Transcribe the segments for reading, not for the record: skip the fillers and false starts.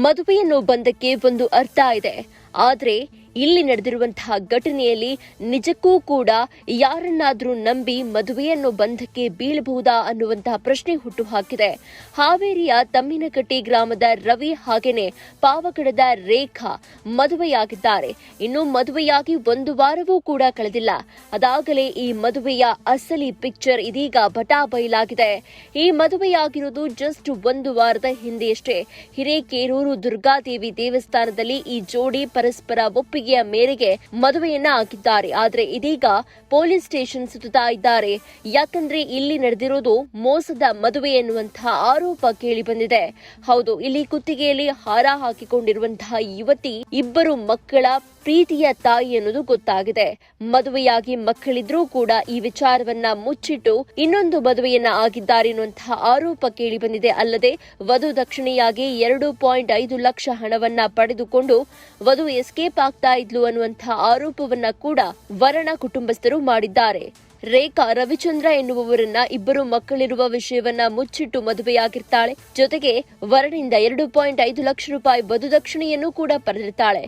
ಮದುವೆಯನ್ನು ಬಂಧಕ್ಕೆ ಒಂದು ಅರ್ಥ ಇದೆ. ಆದರೆ ಇಲ್ಲಿ ನಡೆದಿರುವಂತಹ ಘಟನೆಯಲ್ಲಿ ನಿಜಕ್ಕೂ ಕೂಡ ಯಾರನ್ನಾದರೂ ನಂಬಿ ಮದುವೆಯನ್ನು ಬಂಧಕ್ಕೆ ಬೀಳಬಹುದಾ ಅನ್ನುವಂತಹ ಪ್ರಶ್ನೆ ಹುಟ್ಟುಹಾಕಿದೆ. ಹಾವೇರಿಯ ತಮ್ಮಿನಕಟ್ಟಿ ಗ್ರಾಮದ ರವಿ ಹಾಗೆಯೇ ಪಾವಗಡದ ರೇಖಾ ಮದುವೆಯಾಗಿದ್ದಾರೆ. ಇನ್ನು ಮದುವೆಯಾಗಿ ಒಂದು ವಾರವೂ ಕೂಡ ಕಳೆದಿಲ್ಲ. ಅದಾಗಲೇ ಈ ಮದುವೆಯ ಅಸಲಿ ಪಿಕ್ಚರ್ ಇದೀಗ ಬಟಾಬಯಲಾಗಿದೆ. ಈ ಮದುವೆಯಾಗಿರುವುದು ಜಸ್ಟ್ ಒಂದು ವಾರದ ಹಿಂದೆಯಷ್ಟೇ ಹಿರೇಕೇರೂರು ದುರ್ಗಾದೇವಿ ದೇವಸ್ಥಾನದಲ್ಲಿ ಈ ಜೋಡಿ ಪರಸ್ಪರ ಒಪ್ಪಿಗೆಯ ಮೇರೆಗೆ ಮದುವೆಯನ್ನ ಆಗಿದ್ದಾರೆ. ಆದ್ರೆ ಇದೀಗ ಪೊಲೀಸ್ ಸ್ಟೇಷನ್ ಸುತ್ತಾ ಇದ್ದಾರೆ. ಯಾಕಂದ್ರೆ ಇಲ್ಲಿ ನಡೆದಿರೋದು ಮೋಸದ ಮದುವೆ ಎನ್ನುವಂತಹ ಆರೋಪ ಕೇಳಿ ಬಂದಿದೆ. ಹೌದು, ಇಲ್ಲಿ ಕುತ್ತಿಗೆಯಲ್ಲಿ ಹಾರ ಹಾಕಿಕೊಂಡಿರುವಂತಹ ಯುವತಿ ಇಬ್ಬರು ಮಕ್ಕಳ ಪ್ರೀತಿಯ ತಾಯಿ ಎನ್ನುವುದು ಗೊತ್ತಾಗಿದೆ. ಮದುವೆಯಾಗಿ ಮಕ್ಕಳಿದ್ರೂ ಕೂಡ ಈ ವಿಚಾರವನ್ನ ಮುಚ್ಚಿಟ್ಟು ಇನ್ನೊಂದು ಮದುವೆಯನ್ನ ಆಗಿದ್ದಾರೆ ಎನ್ನುವಂತಹ ಆರೋಪ ಕೇಳಿ ಬಂದಿದೆ. ಅಲ್ಲದೆ ವಧು ದಕ್ಷಿಣೆಯಾಗಿ 2.5 ಲಕ್ಷ ಹಣವನ್ನ ಪಡೆದುಕೊಂಡು ವಧು ಎಸ್ಕೇಪ್ ಆಗ್ತಾ ಇದ್ಲು ಅನ್ನುವಂತಹ ಆರೋಪವನ್ನ ಕೂಡ ವರನ ಕುಟುಂಬಸ್ಥರು ಮಾಡಿದ್ದಾರೆ. ರೇಖಾ ರವಿಚಂದ್ರ ಎನ್ನುವವರನ್ನ ಇಬ್ಬರು ಮಕ್ಕಳಿರುವ ವಿಷಯವನ್ನ ಮುಚ್ಚಿಟ್ಟು ಮದುವೆಯಾಗಿರ್ತಾಳೆ. ಜೊತೆಗೆ ವರನಿಂದ 2.5 ಲಕ್ಷ ರೂಪಾಯಿ ವಧುದಕ್ಷಿಣೆಯನ್ನು ಕೂಡ ಪಡೆದಿರ್ತಾಳೆ.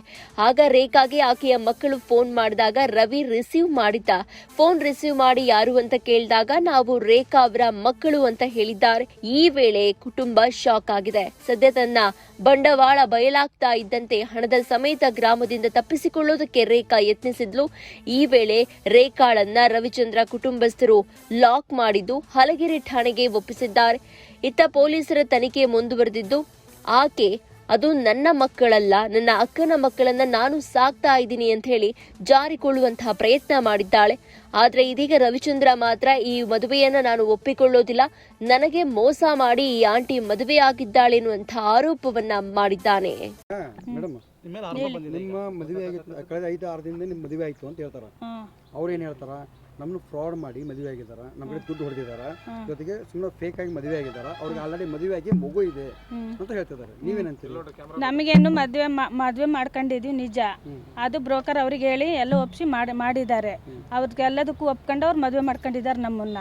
ಆಗ ರೇಖಾಗೆ ಆಕೆಯ ಮಕ್ಕಳು ಫೋನ್ ಮಾಡಿದಾಗ ರವಿ ರಿಸೀವ್ ಮಾಡಿದ್ದ. ಫೋನ್ ರಿಸೀವ್ ಮಾಡಿ ಯಾರು ಅಂತ ಕೇಳಿದಾಗ ನಾವು ರೇಖಾ ಅವರ ಮಕ್ಕಳು ಅಂತ ಹೇಳಿದ್ದಾರೆ. ಈ ವೇಳೆ ಕುಟುಂಬ ಶಾಕ್ ಆಗಿದೆ. ಸದ್ಯ ತನ್ನ ಬಂಡವಾಳ ಬಯಲಾಗ್ತಾ ಇದ್ದಂತೆ ಹಣದ ಸಮೇತ ಗ್ರಾಮದಿಂದ ತಪ್ಪಿಸಿಕೊಳ್ಳೋದಕ್ಕೆ ರೇಖಾ ಯತ್ನಿಸಿದ್ಲು. ಈ ವೇಳೆ ರೇಖಾಳನ್ನ ರವಿಚಂದ್ರ ಕುಟುಂಬಸ್ಥರು ಲಾಕ್ ಮಾಡಿದ್ದು ಹಲಗೆರೆ ಠಾಣೆಗೆ ಒಪ್ಪಿಸಿದ್ದಾರೆ. ಇತ್ತ ಪೊಲೀಸರ ತನಿಖೆ ಮುಂದುವರೆದಿದ್ದು ಆಕೆ ಅದು ನನ್ನ ಮಕ್ಕಳಲ್ಲ, ನನ್ನ ಅಕ್ಕನ ಮಕ್ಕಳನ್ನ ನಾನು ಸಾಕ್ತಾ ಇದ್ದೀನಿ ಅಂತ ಹೇಳಿ ಜಾರಿಕೊಳ್ಳುವಂತಹ ಪ್ರಯತ್ನ ಮಾಡಿದ್ದಾಳೆ. ಆದ್ರೆ ಇದೀಗ ರವಿಚಂದ್ರ ಮಾತ್ರ ಈ ಮದುವೆಯನ್ನ ನಾನು ಒಪ್ಪಿಕೊಳ್ಳೋದಿಲ್ಲ, ನನಗೆ ಮೋಸ ಮಾಡಿ ಈ ಆಂಟಿ ಮದುವೆ ಆಗಿದ್ದಾಳೆ ಎನ್ನುವಂತಹ ಆರೋಪವನ್ನ ಮಾಡಿದ್ದಾನೆ. ನಿಮ್ಮ ಮದುವೆ ಆಗಿತ್ತು ಕಳೆದ 5-6 ದಿನದಿಂದ ನಿಮ್ಮ ಮದುವೆ ಆಯ್ತು ಅಂತ ಹೇಳ್ತಾರ. ಅವ್ರೇನ್ ಹೇಳ್ತಾರ, ನಮ್ಮನ್ನು ಫ್ರಾಡ್ ಮಾಡಿ ಮದುವೆ ಆಗಿದಾರ, ನಮ್ಮ ಕಡೆ ದುಡ್ಡು ಹೊಡೆದಿದಾರ, ಜೊತೆಗೆ ಸುಮ್ಮನೆ ಫೇಕ್ ಆಗಿ ಮದುವೆ ಆಗಿದಾರ, ಅವ್ರಿಗೆ ಆಲ್ರೆಡಿ ಮದುವೆ ಆಗಿ ಮಗು ಇದೆ ಅಂತ ಹೇಳ್ತಿದ್ದಾರೆ. ನೀವೇನಂತೀರಿ? ನಮಗೇನು ಮದುವೆ ಮಾಡ್ಕೊಂಡಿದ್ವಿ ನಿಜ. ಅದು ಬ್ರೋಕರ್ ಅವ್ರಿಗೆ ಹೇಳಿ ಎಲ್ಲ ಒಪ್ಸಿ ಮಾಡಿದ್ದಾರೆ. ಅವ್ರಿಗೆಲ್ಲದಕ್ಕೂ ಒಪ್ಕೊಂಡು ಅವ್ರು ಮದುವೆ ಮಾಡ್ಕೊಂಡಿದ್ದಾರೆ ನಮ್ಮನ್ನ.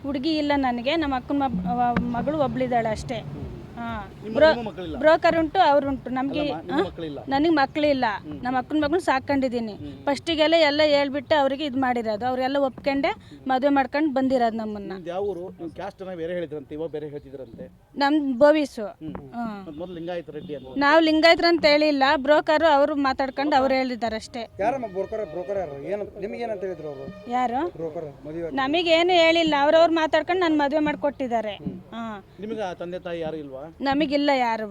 ಹುಡುಗಿ ಇಲ್ಲ ನನಗೆ, ನಮ್ಮ ಅಕ್ಕನ ಮಗಳು ಒಬ್ಳಿದಾಳೆ ಅಷ್ಟೇ. ಬ್ರೋಕರ್ ಉಂಟು, ಅವ್ರುಂಟು. ನಮ್ಗೆ ನನಗೆ ಮಕ್ಕಳಿಲ್ಲ, ನಮ್ಮ ಅಕ್ಕನ ಮಗಳು ಸಾಕೊಂಡಿದ್ದೀನಿ. ಫಸ್ಟಿಗೆಲ್ಲ ಎಲ್ಲ ಹೇಳ್ಬಿಟ್ಟು ಅವ್ರಿಗೆ ಇದು ಮಾಡಿರೋದು. ಅವರೆಲ್ಲ ಒಪ್ಕೊಂಡೆ ಮದುವೆ ಮಾಡ್ಕೊಂಡು ಬಂದಿರೋದು ನಮ್ಮನ್ನ. ನಮ್ ಬೋವಿಸು. ನಾವು ಲಿಂಗಾಯತರು ಅಂತ ಹೇಳಿಲ್ಲ, ಬ್ರೋಕರ್ ಅವರು ಮಾತಾಡ್ಕೊಂಡು ಅವ್ರು ಹೇಳಿದ್ದಾರೆ ಅಷ್ಟೇ. ಯಾರು ನಮಗೇನು ಹೇಳಿಲ್ಲ, ಅವ್ರವ್ರು ಮಾತಾಡ್ಕೊಂಡು ನಾನು ಮದುವೆ ಮಾಡ್ಕೊಟ್ಟಿದ್ದಾರೆ. ನಮಗಿಲ್ಲ ಯಾರು.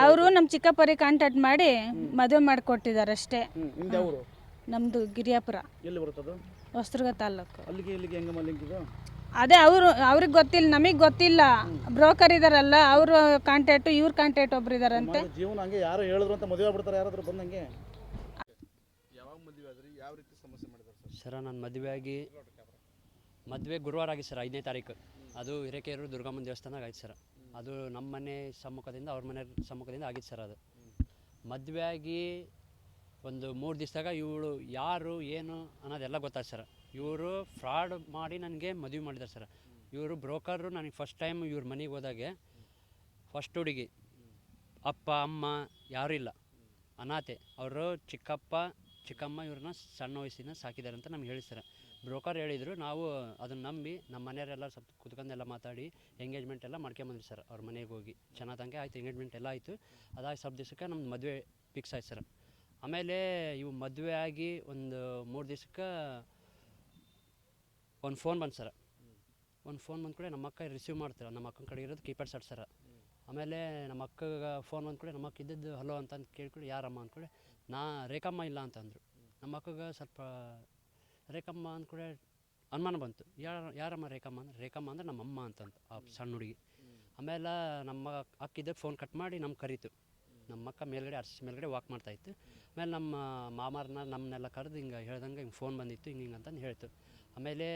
ಅವರು ನಮ್ಮ ಚಿಕ್ಕಪ್ಪರಿಗೆ ಕಾಂಟ್ಯಾಕ್ಟ್ ಮಾಡಿ ಮದುವೆ ಮಾಡಿಕೊಟ್ಟಿದ್ದಾರೆ ಅಷ್ಟೇ. ನಮ್ದು ಗಿರಿಯಾಪುರ, ಹೊಸದುರ್ಗ ತಾಲೂಕು. ಅದೇ ಅವ್ರಿಗೆ ಗೊತ್ತಿಲ್ಲ, ನಮಗೆ ಗೊತ್ತಿಲ್ಲ. ಬ್ರೋಕರ್ ಇದಾರಲ್ಲ, ಅವರು ಕಾಂಟ್ಯಾಕ್ಟ್, ಇವ್ರ ಕಾಂಟ್ಯಾಕ್ಟ್ ಒಬ್ರು ಇದಾರಂತೆ. ಸರ್ ನಾನು ಮದುವೆ ಗುರುವಾರ ಆಗಿ ಸರ್ 5ನೇ ತಾರೀಕು. ಅದು ಹಿರೇಕೇರೂರು ದುರ್ಗಮ್ಮನ ದೇವಸ್ಥಾನ ಆಯ್ತು ಸರ್. ಅದು ನಮ್ಮ ಮನೆ ಸಮ್ಮುಖದಿಂದ ಅವ್ರ ಮನೆ ಸಮ್ಮುಖದಿಂದ ಆಗಿತ್ತು ಸರ್. ಅದು ಮದುವೆ ಆಗಿ ಒಂದು 3 ದಿವಸದಾಗ ಇವಳು ಯಾರು ಏನು ಅನ್ನೋದೆಲ್ಲ ಗೊತ್ತಾಯ್ತು ಸರ್. ಇವರು ಫ್ರಾಡ್ ಮಾಡಿ ನನಗೆ ಮದುವೆ ಮಾಡಿದ್ದಾರೆ ಸರ್. ಇವರು ಬ್ರೋಕರು. ನನಗೆ ಫಸ್ಟ್ ಟೈಮ್ ಇವ್ರ ಮನೆಗೆ ಹೋದಾಗೆ ಫಸ್ಟ್ ಹುಡುಗಿ ಅಪ್ಪ ಅಮ್ಮ ಯಾರೂ ಇಲ್ಲ, ಅನಾಥೆ. ಅವರು ಚಿಕ್ಕಮ್ಮ ಇವ್ರನ್ನ ಸಣ್ಣ ವಯಸ್ಸಿನ ಸಾಕಿದ್ದಾರೆ ಅಂತ ನಮ್ಗೆ ಹೇಳಿ ಸರ್. ಬ್ರೋಕರ್ ಹೇಳಿದರು. ನಾವು ಅದನ್ನು ನಂಬಿ ನಮ್ಮ ಮನೆಯವರೆಲ್ಲ ಸ್ವಲ್ಪ ಕುತ್ಕೊಂಡೆಲ್ಲ ಮಾತಾಡಿ ಎಂಗೇಜ್ಮೆಂಟ್ ಎಲ್ಲ ಮಾಡ್ಕೊಂಬಂದ್ರಿ ಸರ್. ಅವ್ರ ಮನೆಗೆ ಹೋಗಿ ಚೆನ್ನಾಗಿ ತಂಗೆ ಆಯಿತು, ಎಂಗೇಜ್ಮೆಂಟ್ ಎಲ್ಲ ಆಯಿತು. ಅದಾಗಿ ಸ್ವಲ್ಪ ದಿವಸಕ್ಕೆ ನಮ್ಮ ಮದುವೆ ಫಿಕ್ಸ್ ಆಯ್ತು ಸರ್. ಆಮೇಲೆ ಇವು ಮದುವೆ ಆಗಿ ಒಂದು 3 ದಿವಸಕ್ಕೆ ಒಂದು ಫೋನ್ ಬಂತು ಸರ್. ಒಂದು ಫೋನ್ ಬಂದ ಕೂಡ ನಮ್ಮ ಅಕ್ಕ ರಿಸೀವ್ ಮಾಡ್ತಾರೆ. ನಮ್ಮ ಅಕ್ಕನ ಕಡೆ ಇರೋದು ಕೀಪ್ಯಾಡ್ ಸೆಟ್ ಸರ್. ಆಮೇಲೆ ನಮ್ಮ ಅಕ್ಕಗೆ ಫೋನ್ ಬಂದ ಕೂಡ ನಮ್ಮ ಅಕ್ಕ ಇದ್ದದ್ದು ಹಲೋ ಅಂತ ಕೇಳ್ಕೊಳ್ಳಿ, ಯಾರಮ್ಮ ಅಂದ್ಕೊಳ್ಳಿ, ರೇಖಮ್ಮ ಇಲ್ಲ ಅಂತಂದರು. ನಮ್ಮ ಅಕ್ಕಗೆ ಸ್ವಲ್ಪ ರೇಖಮ್ಮ ಅಂದ್ಕೂಡ ಅನುಮಾನ ಬಂತು. ಯಾರಮ್ಮ ರೇಖಮ್ಮ ಅಂದ್ರೆ ನಮ್ಮಮ್ಮ ಅಂತಂತ ಆ ಸಣ್ಣ ಹುಡುಗಿ. ಆಮೇಲೆ ನಮ್ಮ ಅಕ್ಕಿದ್ದ ಫೋನ್ ಕಟ್ ಮಾಡಿ ನಮ್ಗೆ ಕರೀತು. ನಮ್ಮ ಅಕ್ಕ ಮೇಲ್ಗಡೆ ಮೇಲ್ಗಡೆ ವಾಕ್ ಮಾಡ್ತಾಯಿತ್ತು. ಆಮೇಲೆ ನಮ್ಮ ಮಾಮಾರನ್ನ ನಮ್ಮನ್ನೆಲ್ಲ ಕರೆದು ಹಿಂಗೆ ಹೇಳ್ದಂಗೆ ಹಿಂಗೆ ಫೋನ್ ಬಂದಿತ್ತು ಹಿಂಗೆ ಅಂತಂದು ಹೇಳ್ತು. ಆಮೇಲೆ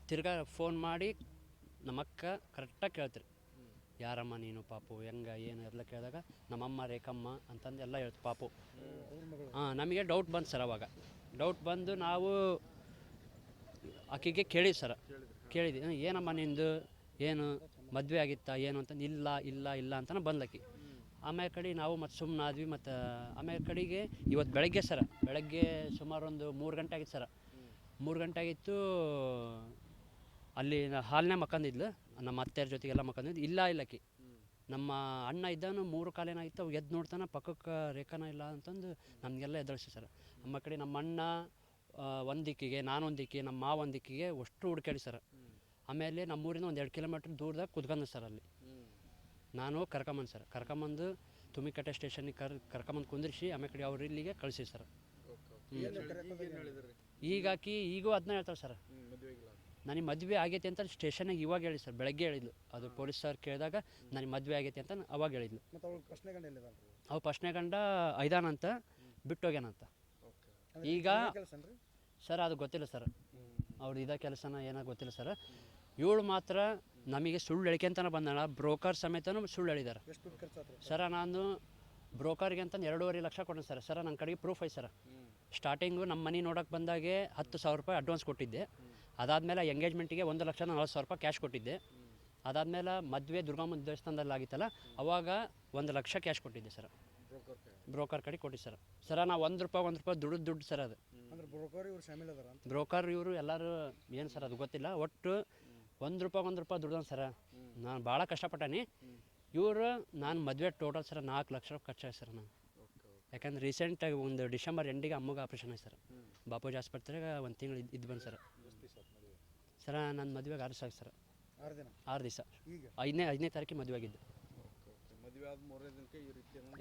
ತಿರ್ಗಾ ಫೋನ್ ಮಾಡಿ ನಮ್ಮ ಅಕ್ಕ ಕರೆಕ್ಟಾಗಿ ಕೇಳ್ತಾರೆ, ಯಾರಮ್ಮ ನೀನು ಪಾಪು ಹೆಂಗೆ ಏನು ಎಲ್ಲ ಕೇಳಿದಾಗ ನಮ್ಮಮ್ಮ ರೇಖಮ್ಮ ಅಂತಂದು ಎಲ್ಲ ಹೇಳ್ತು ಪಾಪು. ನಮಗೆ ಡೌಟ್ ಬಂತು ಸರ್. ಅವಾಗ ಡೌಟ್ ಬಂದು ನಾವು ಆಕೆಗೆ ಕೇಳಿದ್ವಿ ಸರ್. ಕೇಳಿದ್ವಿ, ಏನಮ್ಮ ನಿಂದು ಏನು ಮದುವೆ ಆಗಿತ್ತಾ ಏನು ಅಂತಂದು ಇಲ್ಲ ಇಲ್ಲ ಇಲ್ಲ ಅಂತಲೇ ಬಂದ್ಲಕ್ಕಿ. ಆಮೇಲೆ ಕಡೆ ನಾವು ಮತ್ತು ಸುಮ್ಮನೆ ಆದ್ವಿ. ಮತ್ತು ಆಮೇಲೆ ಕಡೆಗೆ ಇವತ್ತು ಬೆಳಗ್ಗೆ ಸರ, ಬೆಳಗ್ಗೆ ಸುಮಾರು ಒಂದು 3 ಗಂಟೆ ಆಗಿತ್ತು ಸರ. 3 ಗಂಟೆ ಆಗಿತ್ತು. ಅಲ್ಲಿ ಹಾಲ್ನೇ ಮಕ್ಕಂದಿದ್ಲು, ನಮ್ಮ ಅತ್ತೆಯರ ಜೊತೆಗೆಲ್ಲ ಮಕ್ಕಂದಿದ್ದು. ಇಲ್ಲಕ್ಕಿ ನಮ್ಮ ಅಣ್ಣ ಇದ್ದಾನು 3 ಕಾಲೇನಾಗಿತ್ತು. ಅವು ಎದ್ದು ನೋಡ್ತಾನೆ ಪಕ್ಕಕ್ಕೆ ರೇಖಾನ ಇಲ್ಲ ಅಂತಂದು ನಮಗೆಲ್ಲ ಎದುರಿಸಿ ಸರ್. ನಮ್ಮ ಕಡೆ ನಮ್ಮ ಅಣ್ಣ ಒಂದು ದಿಕ್ಕಿಗೆ, ನಾನು ಒಂದು ದಿಕ್ಕಿಗೆ, ನಮ್ಮ ಮಾವ ಒಂದು ದಿಕ್ಕಿಗೆ ಅಷ್ಟು ಹುಡುಕಾಡಿ ಸರ್. ಆಮೇಲೆ ನಮ್ಮೂರಿಂದ ಒಂದು 2 ಕಿಲೋಮೀಟ್ರ್ ದೂರದಾಗ ಕುತ್ಕೊಂಡು ಸರ್. ಅಲ್ಲಿ ನಾನು ಕರ್ಕೊಂಬಂದು ಸರ್, ಕರ್ಕೊಂಬಂದು ತುಮಿಕಟ್ಟೆ ಸ್ಟೇಷನ್ಗೆ ಕರ್ಕೊಂಬಂದು ಕುಂದಿರಿಸಿ ಆಮೇಲೆ ಕಡೆ ಅವ್ರು ಇಲ್ಲಿಗೆ ಕಳಿಸಿ ಸರ್. ಈಗ ಆಕಿ ಈಗೂ ಅದನ್ನ ಹೇಳ್ತಾರೆ ಸರ್, ನನಗೆ ಮದುವೆ ಆಗೈತೆ ಅಂತ ಸ್ಟೇಷನ್ನಾಗ ಇವಾಗ ಹೇಳಿ ಸರ್. ಬೆಳಗ್ಗೆ ಹೇಳಿದ್ಲು, ಅದು ಪೊಲೀಸ್ ಸರ್ ಕೇಳಿದಾಗ ನನಗೆ ಮದುವೆ ಆಗೈತೆ ಅಂತ ಅವಾಗ ಹೇಳಿದ್ಲು. ಅವು ಫಸ್ಟ್ನೇ ಗಂಡ ಐದಾನಂತ ಬಿಟ್ಟೋಗ್ಯಾನಂತ. ಈಗ ಸರ್ ಅದು ಗೊತ್ತಿಲ್ಲ ಸರ್, ಅವ್ರು ಇದೇ ಕೆಲಸನ ಏನೋ ಗೊತ್ತಿಲ್ಲ ಸರ್. ಇವಳು ಮಾತ್ರ ನಮಗೆ ಸುಳ್ಳು ಹೇಳಿಕೆಂತನೇ ಬಂದಾಳ. ಬ್ರೋಕರ್ ಸಮೇತನೂ ಸುಳ್ಳು ಹೇಳಿದ್ದಾರೆ ಸರ. ನಾನು ಬ್ರೋಕರ್ಗೆ ಅಂತ 2.5 ಲಕ್ಷ ಕೊಟ್ಟೆ ಸರ್. ಸರ ನನ್ನ ಕಡೆಗೆ ಪ್ರೂಫ್ ಐತೆ ಸರ್. ಸ್ಟಾರ್ಟಿಂಗು ನಮ್ಮ ಮನೆ ನೋಡೋಕೆ ಬಂದಾಗೆ 10,000 ರೂಪಾಯಿ ಅಡ್ವಾನ್ಸ್ ಕೊಟ್ಟಿದ್ದೆ. ಅದಾದಮೇಲೆ ಎಂಗೇಜ್ಮೆಂಟಿಗೆ 1,40,000 ರೂಪಾಯಿ ಕ್ಯಾಶ್ ಕೊಟ್ಟಿದ್ದೆ. ಅದಾದಮೇಲೆ ಮದುವೆ ದುರ್ಗಮ್ಮನ ದೇವಸ್ಥಾನದಲ್ಲಿ ಆಗಿತ್ತಲ್ಲ, ಅವಾಗ 1 ಲಕ್ಷ ಕ್ಯಾಶ್ ಕೊಟ್ಟಿದ್ದೆ ಸರ್. ಬ್ರೋಕರ್ ಕಡೆ ಕೊಟ್ಟಿದ್ದೆ ಸರ್. ಸರ ನಾವು 1 ರೂಪಾಯಿ ದುಡ್ಡು ಸರ್. ಅದು ಬ್ರೋಕರ್ ಇವರು ಎಲ್ಲರೂ ಏನು ಸರ್ ಅದು ಗೊತ್ತಿಲ್ಲ. ಒಟ್ಟು 1 ರೂಪಾಯಿ ದುಡ್ಡು ಸರ. ನಾನು ಭಾಳ ಕಷ್ಟಪಟ್ಟಾನಿ. ಇವರು ನಾನು ಮದುವೆ ಟೋಟಲ್ ಸರ್ 4 ಲಕ್ಷ ರೂಪಾಯಿ ಖರ್ಚಾಗಿ ಸರ್ ನಾನು. ಯಾಕಂದ್ರೆ ರೀಸೆಂಟಾಗಿ ಒಂದು ಡಿಸೆಂಬರ್ ಎಂಡಿಗೆ ಅಮ್ಮಗೆ ಆಪ್ರೇಷನ್ ಆಯ್ತು ಸರ್. ಬಾಪೂಜಿ ಆಸ್ಪತ್ರೆಗೆ 1 ತಿಂಗಳು ಇದ್ದು ಬಂದು ಸರ್. ಸರ ನನ್ನ ಮದುವೆಗೆ 6 ದಿವಸ ಆಯ್ತು ಸರ್. 6 ದಿವಸ 5ನೇ ತಾರೀಕಿಗೆ ಮದುವೆ ಆಗಿದ್ದು.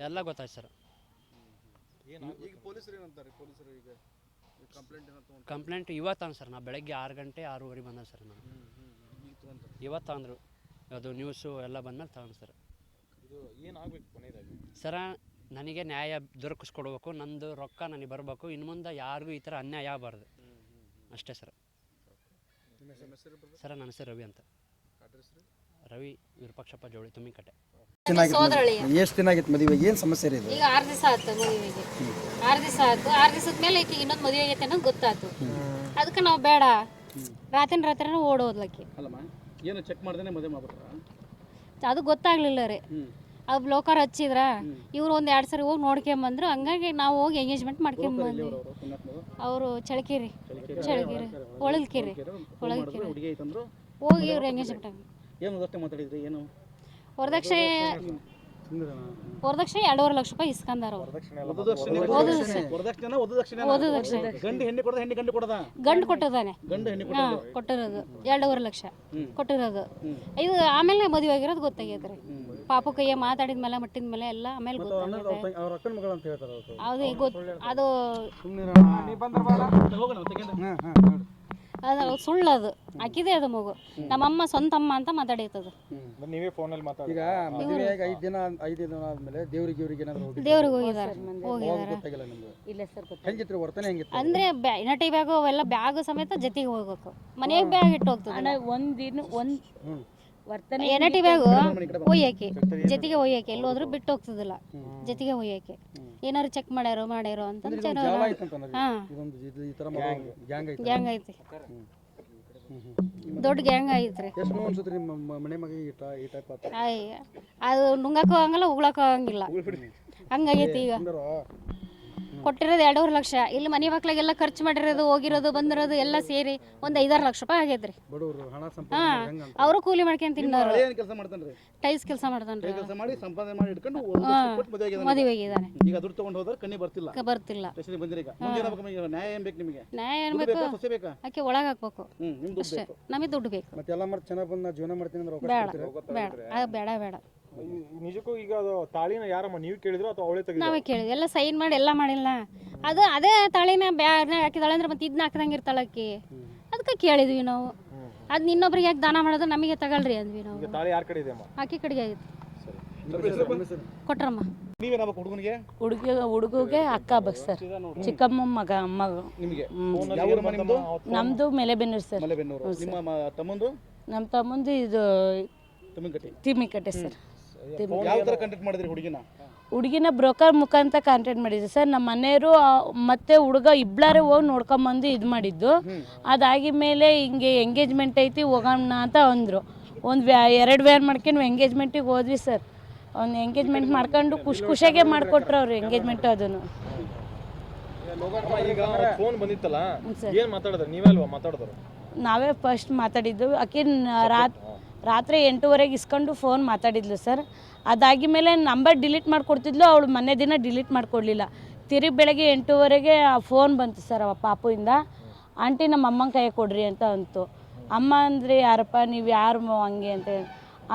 ಎಲ್ಲ ಗೊತ್ತಾಯ್ತು ಸರ್. ಕಂಪ್ಲೇಂಟ್ ಇವತ್ತು ಸರ್. ನಾ ಬೆಳಗ್ಗೆ 6 ಗಂಟೆ 6:30 ಬಂದ ಸರ್. ನಾನು ಇವತ್ತು ಅಂದರು, ಅದು ನ್ಯೂಸು ಎಲ್ಲ ಬಂದಮೇಲೆ ತಗೊಂಡು ಸರ್. ಸರ ನನಗೆ ನ್ಯಾಯ ದೊರಕಿಸ್ಕೊಡ್ಬೇಕು, ನಂದು ರೊಕ್ಕ ನನಗೆ ಬರಬೇಕು. ಇನ್ನು ಮುಂದೆ ಯಾರಿಗೂ ಈ ಥರ ಅನ್ಯಾಯ ಆಗಬಾರ್ದು ಅಷ್ಟೇ ಸರ್. ಸರ ನನ್ನ ಹೆಸರು ರವಿ ಅಂತ. ರವಿ ವಿರೂಪಾಕ್ಷಪ್ಪ ಜೋಳಿ, ತುಮಿಕಟ್ಟೆ. ಎಷ್ಟು ದಿನ ಆಗಿತ್ತು ಮದುವೆ? ಏನು ಸಮಸ್ಯೆ ಇದೆ? ಈಗ 6 ದಿವಸ ಆಯ್ತು ಮದುವೆಗೆ. 6 ದಿವಸ ಆಯ್ತು. 6 ದಿವಸದ ಮೇಲೆ ಈಕೆ ಇನ್ನೊಂದು ಮದುವೆ ಆಗೈತೆ ಅನ್ನೋದು ಗೊತ್ತಾಯ್ತು. ಅದಕ್ಕೆ ನಾವು ಬೇಡ, ರಾತ್ರಿನೇ ಓಡೋದ್ಲಕ್ಕೆ. ಏನು ಚೆಕ್ ಮಾಡ್ದೇನೆ ಮದುವೆ ಮಾಡ್ಬಿಟ್ರ? ಅದು ಗೊತ್ತಾಗ್ಲಿಲ್ಲ ರೀ. ಅದು ಬ್ಲೋಕರ್ ಹಚ್ಚಿದ್ರ, ಇವ್ರು ಒಂದು 2 ಸರಿ ಹೋಗಿ ನೋಡ್ಕೊಂಬಂದ್ರು. ಹಂಗಾಗಿ ನಾವು ಹೋಗಿ ಎಂಗೇಜ್ಮೆಂಟ್ ಮಾಡ್ಕೊಂಬಂದ್ವಿ. ಅವರು ಚಳಕೇರಿ ಹೊಳಲ್ಕೆರೆ ಹೋಗಿ ಇವ್ರು ಎಂಗೇಜ್ಮೆಂಟ್ ಆಗಿ ವರದಕ್ಷಿಣೆ 2.5 ಲಕ್ಷ ರೂಪಾಯಿ ಇಸ್ಕೊಂಡಾರ ಅವ್ರು. ಗಂಡು ಕೊಟ್ಟದಾನೆ, ಕೊಟ್ಟಿರೋದು 2.5 ಲಕ್ಷ ಕೊಟ್ಟಿರೋದು. ಇದು ಆಮೇಲೆ ಮದುವೆ ಆಗಿರೋದು ಗೊತ್ತಾಗೈತ್ರಿ. ಪಾಪು ಕೈಯ ಮಾತಾಡಿದ್ಮೇಲೆ ಮಟ್ಟಿದ್ಮೇಲೆ ಎಲ್ಲ ಆಮೇಲೆ ಗೊತ್ತಾಗೈತೆ. ಅದು ಅದು ಸುಳ್ಳದು ಅಕ್ಕಿದೆ ಅದು ಮಗು. ನಮ್ಮಮ್ಮ ಸ್ವಂತಮ್ಮ ಅಂತ ಮಾತಾಡೈತದು. ಈಗ ಮದುವೆಯಾಗಿ 5 ದಿನ ಆದ್ಮೇಲೆ ದೇವ್ರಿಗೆ ದೇವ್ರಿಗೆ ಹೋಗಿದ್ದಾರೆ. ಅಂದ್ರೆ ನಟಿ ಬ್ಯಾಗು ಅವೆಲ್ಲ ಬ್ಯಾಗ್ ಸಮೇತ ಜೊತೆಗೆ ಹೋಗ್ಬೇಕು. ಮನೆಯಾಗ ಬ್ಯಾಗ್ ಇಟ್ಟು ಹೋಗ್ತದೆ. ಎನಟಿ ಬ್ಯಾಗು ಒಯ್ಯಕ್ಕೆ ಜೊತೆಗೆ ಒಯ್ಯಕ್ಕೆ ಎಲ್ಲೋದ್ರು ಬಿಟ್ಟು ಹೋಗ್ತದಿಲ್ಲ. ಜೊತೆಗೆ ಒಯ್ಯಕ್ಕೆ ಏನಾರು ಚೆಕ್ ಮಾಡ್ಯಾರೋ ಅಂತಂದ್ರೆ ಗ್ಯಾಂಗ್ ಐತಿ, ದೊಡ್ಡ ಗ್ಯಾಂಗ್ ಐತ್ರಿ. ಅದು ನುಂಗಕ್ಕೂ ಆಗಂಗಿಲ್ಲ, ಉಗ್ಳಕ್ಕೂ ಆಗಂಗಿಲ್ಲ, ಹಂಗಾಗೈತಿ. ಈಗ ಕೊಟ್ಟಿರೋದು 2.5 ಲಕ್ಷ. ಇಲ್ಲಿ ಮನೆ ಮಕ್ಳಿಗೆಲ್ಲ ಖರ್ಚು ಮಾಡಿರೋದು, ಹೋಗಿರೋದು ಬಂದಿರೋದು ಎಲ್ಲ ಸೇರಿ ಒಂದು 5-6 ಲಕ್ಷ ರೂಪಾಯಿ ಆಗೈತ್ರಿ. ಅವರು ಕೂಲಿ ಮಾಡ್ಕೊಂಡ್ ತಿನ್ನೋರು. ಟೈಲ್ಸ್ ಕೆಲಸ ಮಾಡ್ತಾನ್ರಿ. ಮದುವೆ ಆಗಿದ್ದಾನೆ. ಬರ್ತಿಲ್ಲ. ನ್ಯಾಯ ಏನ್ಬೇಕು, ಆಕೆ ಒಳಗೆ ಹಾಕ್ಬೇಕು ಅಷ್ಟೇ. ನಮಗೆ ದುಡ್ಡು ಬೇಕು. ಬೇಡ ಬೇಡ. ನಿಜಕ್ಕೂ ಈಗ ಅದು ತಾಳಿನ ಯಾರಮ್ಮ ನೀವು ಕೇಳಿದ್ರು ಅಥವಾ ಅವಳೇ ತೆಗೆದ್ರು? ನಾವೇ ಕೇಳಿದ್ವಿ. ಎಲ್ಲ ಸೈನ್ ಮಾಡಿ ಎಲ್ಲ ಮಾಡಿಲ್ಲ. ಅದು ಅದೇ ತಾಳಿನ ಬ್ಯಾಗ್ನಾಗ ಹಾಕಿದಾಳೆ ಅಂದ್ರೆ ಮತ್ತೆ ಇದನ್ನ ಹಾಕ್ದಂಗೆ ಇರ್ತಾಳಕ್ಕಿ. ಅದಕ್ಕೆ ಕೇಳಿದ್ವಿ ನಾವು. ಅದನ್ನ ಇನ್ನೊಬ್ರಿಗೆ ಯಾಕೆ ದಾನ ಮಾಡೋದು, ನಮಗೆ ತಗೊಳ್ರಿ ಅಂದ್ವಿ ನಾವು. ತಾಳಿ ಯಾರ ಕಡೆ ಇದೆ ಅಮ್ಮ? ಆಕೆ ಕಡೆಗೆ ಆಗಿತ್ತು. ಕೊಟ್ರಮ್ಮ. ಹುಡುಗಿಗೆ ಅಕ್ಕ ಬಸ್ ಸರ್, ಚಿಕ್ಕಮ್ಮ ಮಗ. ನಮ್ದು ಮೆಲೆಬೆನ್ನೂರು ಸರ್. ನಮ್ಮ ತಮ್ಮಂದು ಇದು ತಿಮ್ಮಿಕಟ್ಟೆ ಸರ್. ಹುಡುಗಿನ ಬ್ರೋಕರ್ ಮುಖಾಂತರ ಕಾಂಟ್ಯಾಕ್ಟ್ ಮಾಡಿದ್ವಿ ಸರ್. ನಮ್ಮ ಮನೆಯವರು ಮತ್ತೆ ಹುಡುಗ ಇಬ್ಬಳಾರೆ ಹೋಗಿ ನೋಡ್ಕೊಂಬಂದು ಇದು ಮಾಡಿದ್ದು. ಅದಾಗಿ ಮೇಲೆ ಹಿಂಗೆ ಎಂಗೇಜ್ಮೆಂಟ್ ಐತಿ ಹೋಗೋಣ ಅಂತ ಅಂದರು. ಒಂದು 2 ವೇರ್ ಮಾಡ್ಕೊಂಡು ಎಂಗೇಜ್ಮೆಂಟಿಗೆ ಹೋದ್ವಿ ಸರ್. ಒಂದು ಎಂಗೇಜ್ಮೆಂಟ್ ಮಾಡ್ಕೊಂಡು ಖುಷಿಯಾಗೆ ಮಾಡಿಕೊಟ್ರು ಅವ್ರು ಎಂಗೇಜ್ಮೆಂಟು. ಅದನ್ನು ಈಗ ಫೋನ್ ಬಂದಿತ್ತಲ್ಲ, ಸರ್. ಏನ್ ಮಾತಾಡಿದ್ರು? ನೀವೇ ಅಲ್ವಾ ಮಾತಾಡಿದ್ರು? ನಾವೇ ಫಸ್ಟ್ ಮಾತಾಡಿದ್ದು. ಆಕೆ ರಾತ್ರಿ 8:30 ಇಸ್ಕೊಂಡು ಫೋನ್ ಮಾತಾಡಿದ್ಲು ಸರ್. ಅದಾಗಿ ಮೇಲೆ ನಂಬರ್ ಡಿಲೀಟ್ ಮಾಡಿಕೊಡ್ತಿದ್ಲು. ಅವಳು ಮೊನ್ನೆ ದಿನ ಡಿಲೀಟ್ ಮಾಡಿಕೊಡ್ಲಿಲ್ಲ. ತಿರುಗಿ ಬೆಳಗ್ಗೆ 8:30ಗೆ ಆ ಫೋನ್ ಬಂತು ಸರ್ ಅವ ಪಾಪುಯಿಂದ. ಆಂಟಿ ನಮ್ಮ ಅಮ್ಮನ ಕೈ ಕೊಡ್ರಿ ಅಂತ ಅಂತು. ಅಮ್ಮ ಅಂದರೆ ಯಾರಪ್ಪ, ನೀವು ಯಾರು ಹಂಗೆ ಅಂತ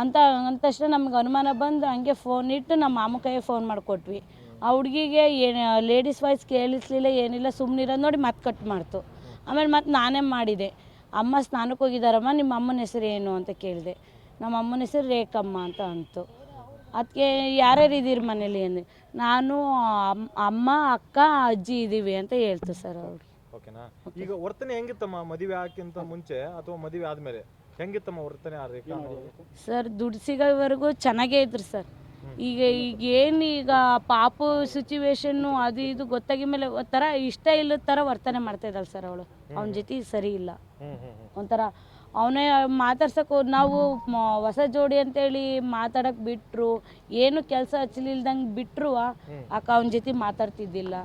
ಅಂದ ತಕ್ಷಣ ನಮ್ಗೆ ಅನುಮಾನ ಬಂದು ಹಂಗೆ ಫೋನ್ ಇಟ್ಟು ನಮ್ಮ ಮಾಮ ಕೈಗೆ ಫೋನ್ ಮಾಡಿಕೊಟ್ವಿ. ಆ ಹುಡುಗಿಗೆ ಏನು ಲೇಡೀಸ್ ವಾಯ್ಸ್ ಕೇಳಿಸ್ಲಿಲ್ಲ, ಏನಿಲ್ಲ, ಸುಮ್ಮನಿರೋದು ನೋಡಿ ಮತ್ತೆ ಕಟ್ ಮಾಡ್ತು. ಆಮೇಲೆ ಮತ್ತೆ ನಾನೇ ಮಾಡಿದೆ. ಅಮ್ಮ ಸ್ನಾನಕ್ಕೆ ಹೋಗಿದ್ದಾರಮ್ಮ, ನಿಮ್ಮ ಅಮ್ಮನ ಹೆಸರು ಏನು ಅಂತ ಕೇಳಿದೆ. ನಮ್ಮ ಅಮ್ಮನ ಹೆಸರು ರೇಖಮ್ಮ ಅಂತ ಅಂತು. ಅದಕ್ಕೆ ಯಾರ್ಯಾರು ಇದ್ದೀರಿ ಮನೇಲಿ ಅಂದರೆ ನಾನು, ಅಮ್ಮ, ಅಕ್ಕ, ಅಜ್ಜಿ ಇದ್ದೀವಿ ಅಂತ ಹೇಳ್ತು ಸರ್ ಅವ್ರು. ಓಕೆನಾ? ಈಗ ವರ್ತನೆ ಹೆಂಗಿತ್ತಮ್ಮ ಮದುವೆ ಹಾಕಿಂತ ಮುಂಚೆ ಅಥವಾ ಮದುವೆ ಆದ್ಮೇಲೆ ಹೆಂಗಿತ್ತಮ್ಮ ವರ್ತನೆ? ಸರ್ ದುಡ್ಡು ಸಿಗೋವರೆಗೂ ಚೆನ್ನಾಗೇ ಇದ್ರು ಸರ್. ಈಗ ಪಾಪು ಸಿಚುವೇಶನ್ನು ಅದು ಇದು ಗೊತ್ತಾಗಿ ಮೇಲೆ ಒಂಥರ ಇಷ್ಟ ಇಲ್ಲದ ಥರ ವರ್ತನೆ ಮಾಡ್ತಾ ಇದ್ದಾಳೆ ಸರ್ ಅವಳು. ಅವನ ಜೊತೆ ಸರಿ ಇಲ್ಲ. ಒಂಥರ ಅವನೇ ಮಾತಾಡ್ಸಕ್ಕೆ ನಾವು ಹೊಸ ಜೋಡಿ ಅಂತೇಳಿ ಮಾತಾಡಕ್ಕೆ ಬಿಟ್ಟರು, ಏನು ಕೆಲಸ ಹಚ್ಚಲಿಲ್ದಂಗೆ ಬಿಟ್ಟರು ಅಕ್ಕ ಅವನ ಜೊತೆ ಮಾತಾಡ್ತಿದ್ದಿಲ್ಲ.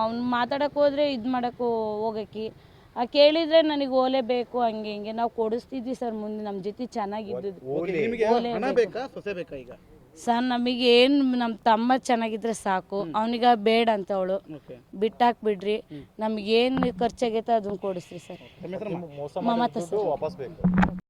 ಅವ್ನು ಮಾತಾಡಕ್ಕೆ ಹೋದರೆ ಇದು ಮಾಡೋಕ್ಕೆ ಹೋಗಕ್ಕೆ ಕೇಳಿದರೆ ನನಗೆ ಓಲೆ ಬೇಕು ಹಂಗೆ ಹಿಂಗೆ ನಾವು ಕೊಡಿಸ್ತಿದ್ವಿ ಸರ್. ಮುಂದೆ ನಮ್ಮ ಜೊತೆ ಚೆನ್ನಾಗಿದ್ದು ಸರ್. ನಮಗೆ ಏನು ನಮ್ಮ ತಮ್ಮ ಚೆನ್ನಾಗಿದ್ರೆ ಸಾಕು, ಅವನಿಗೆ ಬೇಡ ಅಂತ ಅವಳು ಬಿಟ್ಟಾಕ್ಬಿಡ್ರಿ, ನಮಗೇನು ಖರ್ಚಾಗೈತೆ ಅದನ್ನು ಕೊಡಿಸ್ರಿ ಸರ್. ಮೋಸ ಮಮತಾ ಸರ್. ವಾಪಸ್ ಬೇಕು.